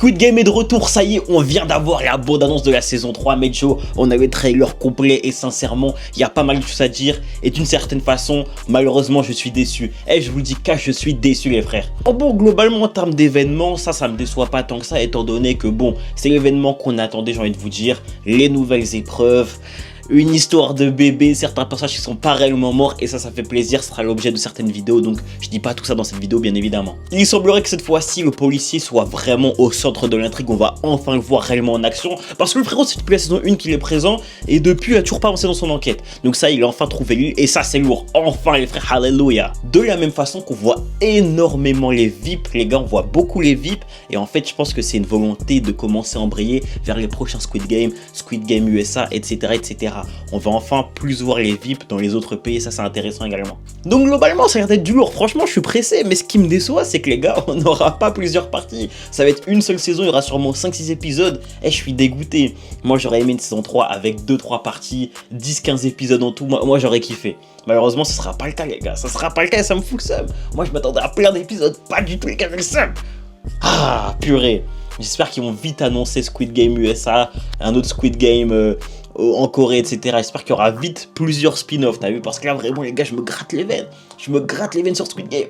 Squid Game est de retour, ça y est, on vient d'avoir la bande-annonce de la saison 3, Mejo. On a le trailer complet et sincèrement, il y a pas mal de choses à dire. Et d'une certaine façon, malheureusement, je suis déçu. Et je vous le dis, je suis déçu les frères. Bon, globalement, en termes d'événements, ça me déçoit pas tant que ça, étant donné que bon, c'est l'événement qu'on attendait, j'ai envie de vous dire. Les nouvelles épreuves. Une histoire de bébé, certains personnages qui sont pas réellement morts et ça fait plaisir, ce sera l'objet de certaines vidéos, donc je dis pas tout ça dans cette vidéo bien évidemment. Il semblerait que cette fois-ci le policier soit vraiment au centre de l'intrigue, on va enfin le voir réellement en action, parce que le frérot c'est depuis la saison 1 qu'il est présent et depuis il a toujours pas avancé dans son enquête, donc ça il a enfin trouvé l'île et ça c'est lourd, enfin les frères, alléluia. De la même façon qu'on voit énormément les VIP, les gars on voit beaucoup les VIP et en fait je pense que c'est une volonté de commencer à embrayer vers les prochains Squid Game USA, etc. On va enfin plus voir les VIP dans les autres pays, ça c'est intéressant également. Donc globalement ça a l'air d'être du lourd, franchement je suis pressé, mais ce qui me déçoit c'est que les gars, on n'aura pas plusieurs parties. Ça va être une seule saison, il y aura sûrement 5-6 épisodes, et je suis dégoûté. Moi j'aurais aimé une saison 3 avec 2-3 parties, 10-15 épisodes en tout, moi j'aurais kiffé. Malheureusement ce sera pas le cas les gars, ça sera pas le cas et ça me fout le seum. Moi je m'attendais à plein d'épisodes, pas du tout les gars, j'ai le seum. Ah purée. J'espère qu'ils vont vite annoncer Squid Game USA, un autre Squid Game en Corée, etc. J'espère qu'il y aura vite plusieurs spin-offs, t'as vu? Parce que là, vraiment, les gars, je me gratte les veines. Je me gratte les veines sur Squid Game.